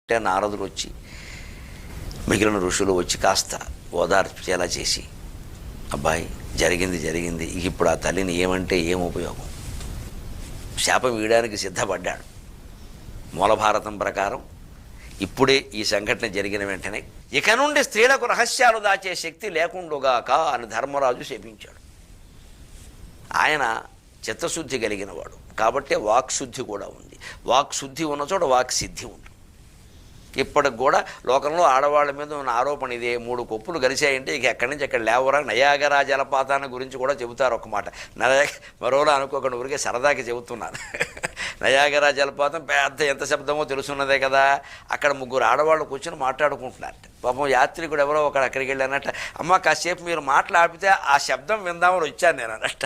అంటే నారదులు వచ్చి మిగిలిన ఋషులు వచ్చి కాస్త ఓదార్చేలా చేసి, అబ్బాయి జరిగింది ఇప్పుడు ఆ తల్లిని ఏమంటే ఏం ఉపయోగం, శాపం వీయడానికి సిద్ధపడ్డాడు. మూలభారతం ప్రకారం ఇప్పుడే ఈ సంఘటన జరిగిన వెంటనే ఇక నుండి స్త్రీలకు రహస్యాలు దాచే శక్తి లేకుండుగాక అని ధర్మరాజు శపించాడు. ఆయన చిత్తశుద్ధి కలిగినవాడు కాబట్టి వాక్శుద్ధి కూడా ఉంది. వాక్శుద్ధి ఉన్న చోట వాక్సిద్ధి ఉంటుంది. ఇప్పటికి కూడా లోకంలో ఆడవాళ్ళ మీద ఉన్న ఆరోపణ ఇదే. 3 కొప్పులు కలిసాయంటే ఇక ఎక్కడి నుంచి ఎక్కడ లేవరా. నయాగరా జలపాతాన్ని గురించి కూడా చెబుతారు ఒక మాట. మరోలా అనుకోకుండా ఊరికే సరదాకి చెబుతున్నాను. నయాగరా జలపాతం పెద్ద ఎంత శబ్దమో తెలుసున్నదే కదా. అక్కడ 3 ఆడవాళ్ళు కూర్చొని మాట్లాడుకుంటున్నారట. పాపం యాత్రికుడు ఎవరో ఒకడు అక్కడికి వెళ్ళానట. అమ్మ కాసేపు మీరు మాట్లాడితే ఆ శబ్దం విందామని వచ్చాను నేను అన్నట్ట.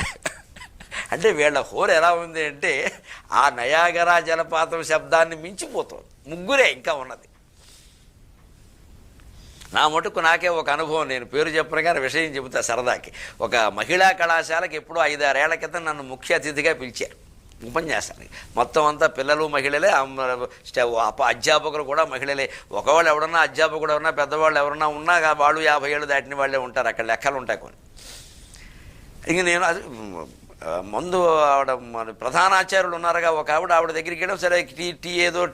అంటే వీళ్ళ హోరు ఎలా ఉంది అంటే ఆ నయాగరా జలపాతం శబ్దాన్ని మించిపోతుంది. 3 ఇంకా ఉన్నది. నా మటుకు నాకే ఒక అనుభవం, నేను పేరు చెప్పను కానీ విషయం చెబుతా సరదాకి. ఒక మహిళా కళాశాలకి ఎప్పుడో 5-6 ఏళ్ల క్రితం నన్ను ముఖ్య అతిథిగా పిలిచారు ఉపన్యాసానికి. మొత్తం అంతా పిల్లలు మహిళలే, అధ్యాపకులు కూడా మహిళలే. ఒకవేళ ఎవరన్నా అధ్యాపకుడు ఎవరన్నా పెద్దవాళ్ళు ఎవరన్నా ఉన్నా వాళ్ళు 50 ఏళ్ళు దాటిన వాళ్ళే ఉంటారు. అక్కడ లెక్కలు ఉంటాయి కొన్ని. ఇంక నేను అది ముందు ఆవిడ మన ప్రధానాచార్యులు ఉన్నారుగా, ఒక ఆవిడ దగ్గరికి వెళ్ళాం. సరే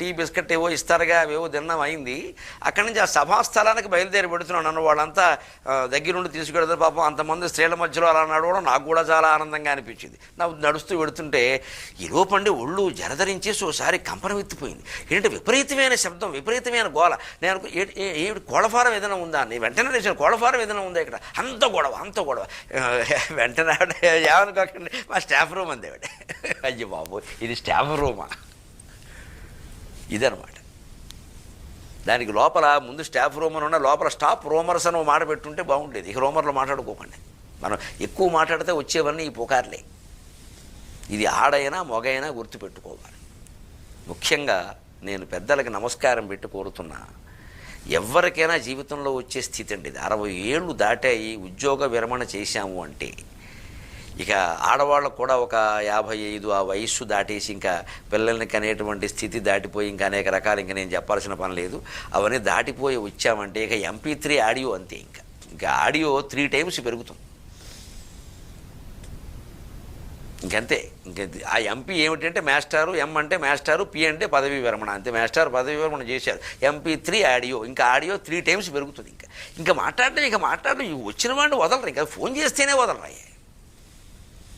టీ బిస్కెట్ ఏవో ఇస్తారుగా, అవేవో తిన్నాం అయింది. అక్కడి నుంచి ఆ సభాస్థలానికి బయలుదేరి పెడుతున్నాను. నన్ను వాళ్ళంతా దగ్గరుండి తీసుకెళ్తారు. పాపం అంతమంది స్త్రీల మధ్యలో అలా నడవడం నాకు కూడా చాలా ఆనందంగా అనిపించింది. నడుస్తూ పెడుతుంటే ఈ లోపండి ఒళ్ళు జలధరించేసి ఒకసారి కంపనం ఎత్తిపోయింది. ఏంటంటే విపరీతమైన శబ్దం, విపరీతమైన గోల. నేను ఏమిటి కోళ్ళఫారం ఏదైనా ఉందా అని వెంటనే లేచాను. కోళ్ళఫారం ఏదైనా ఉందా ఇక్కడ? అంత గొడవ. వెంటనే ఏమనుకోకండి, మా స్టాఫ్ రూమ్ అందేవాడు. అయ్యో బాబు ఇది స్టాఫ్ రూమా? ఇదనమాట. దానికి లోపల ముందు స్టాఫ్ రూమ్ అని ఉన్న లోపల స్టాఫ్ రూమర్స్ అని మాట పెట్టుంటే బాగుండేది. ఇక రూమర్లో మాట్లాడుకోకండి. మనం ఎక్కువ మాట్లాడితే వచ్చేవన్నీ ఈ పుకార్లే. ఇది ఆడైనా మొగైనా గుర్తుపెట్టుకోవాలి. ముఖ్యంగా నేను పెద్దలకి నమస్కారం పెట్టి కోరుతున్నా, ఎవరికైనా జీవితంలో వచ్చే స్థితి అండి ఇది. 60 ఏళ్ళు దాటాయి, ఉద్యోగ విరమణ చేశాము అంటే ఇక ఆడవాళ్ళకు కూడా ఒక 55 ఆ వయస్సు దాటేసి ఇంకా పిల్లల్ని కనేటువంటి స్థితి దాటిపోయి ఇంకా అనేక రకాలు ఇంకా నేను చెప్పాల్సిన పని లేదు. అవన్నీ దాటిపోయి వచ్చామంటే ఇక MP3 ఆడియో అంతే. ఇంకా ఆడియో 3 టైమ్స్ పెరుగుతుంది. ఇంకంతే. ఆ MP ఏమిటంటే మాస్టారు, M అంటే మాస్టారు, P అంటే పదవీ విరమణ. అంతే, మాస్టారు పదవీ విరమణ చేశారు. MP3 ఆడియో, ఇంకా ఆడియో 3 టైమ్స్ పెరుగుతుంది. ఇంకా మాట్లాడడం వచ్చిన వాడిని వదలరు. ఇంకా ఫోన్ చేస్తేనే వదలరు.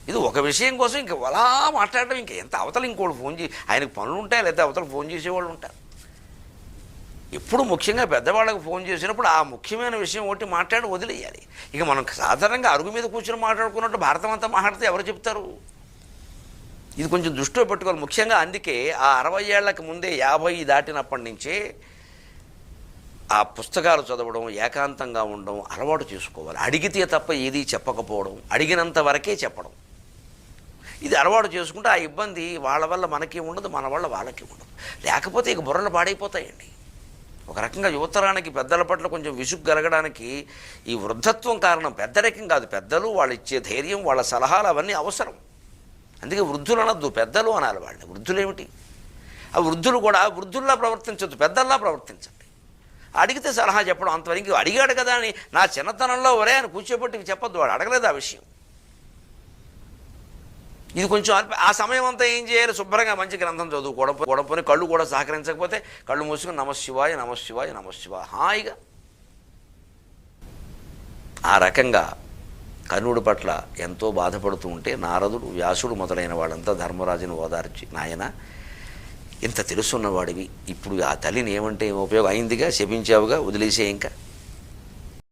ఇది ఒక విషయం కోసం ఇంకా అలా మాట్లాడడం. ఇంకా ఎంత అవతల ఇంకోటి ఫోన్ చేసి ఆయనకు పనులు ఉంటాయి, లేదా అవతల ఫోన్ చేసేవాళ్ళు ఉంటారు. ఎప్పుడు ముఖ్యంగా పెద్దవాళ్ళకు ఫోన్ చేసినప్పుడు ఆ ముఖ్యమైన విషయం ఒకటి మాట్లాడి వదిలేయాలి. ఇక మనం సాధారణంగా అరుగు మీద కూర్చొని మాట్లాడుకున్నట్టు భారతం అంతా మాట్లాడితే ఎవరు చెప్తారు? ఇది కొంచెం దృష్టిలో పెట్టుకోవాలి. ముఖ్యంగా అందుకే ఆ 60 ఏళ్లకు ముందే 50 దాటినప్పటి నుంచే ఆ పుస్తకాలు చదవడం, ఏకాంతంగా ఉండడం అలవాటు చేసుకోవాలి. అడిగితే తప్ప ఏది చెప్పకపోవడం, అడిగినంత వరకే చెప్పడం, ఇది అలవాటు చేసుకుంటే ఆ ఇబ్బంది వాళ్ళ వల్ల మనకి ఉండదు, మన వల్ల వాళ్ళకి ఉండదు. లేకపోతే ఇక బుర్రలు పాడైపోతాయండి. ఒక రకంగా యువతరానికి పెద్దల పట్ల కొంచెం విసుగు కలగడానికి ఈ వృద్ధత్వం కారణం. పెద్దరికం కాదు, పెద్దలు వాళ్ళు ఇచ్చే ధైర్యం, వాళ్ళ సలహాలు అవన్నీ అవసరం. అందుకే వృద్ధులు అనొద్దు, పెద్దలు అనాలి వాళ్ళని. వృద్ధులు ఏమిటి? ఆ వృద్ధులు కూడా వృద్ధుల్లా ప్రవర్తించొద్దు, పెద్దల్లా ప్రవర్తించండి. అడిగితే సలహా చెప్పడం అంతవరకు. అడిగాడు కదా అని నా చిన్నతనంలో ఒరే అని కూర్చోబెట్టి చెప్పొద్దు. వాడు అడగలేదు ఆ విషయం. ఇది కొంచెం ఆ సమయం అంతా ఏం చేయాలి? శుభ్రంగా మంచి గ్రంథం చదువుకోవడం, కళ్ళు కూడా సహకరించకపోతే కళ్ళు మూసుకుని నమశివాయ నమశివాయ నమశివాయ హాయిగా. ఆ రకంగా కర్ణుడి పట్ల ఎంతో బాధపడుతూ ఉంటే నారదుడు, వ్యాసుడు మొదలైన వాళ్ళంతా ధర్మరాజుని ఓదార్చి, నాయన ఇంత తెలుసున్నవాడివి, ఇప్పుడు ఆ తల్లిని ఏమంటే ఉపయోగం అయిందిగా, శపించావుగా, వదిలేసే ఇంకా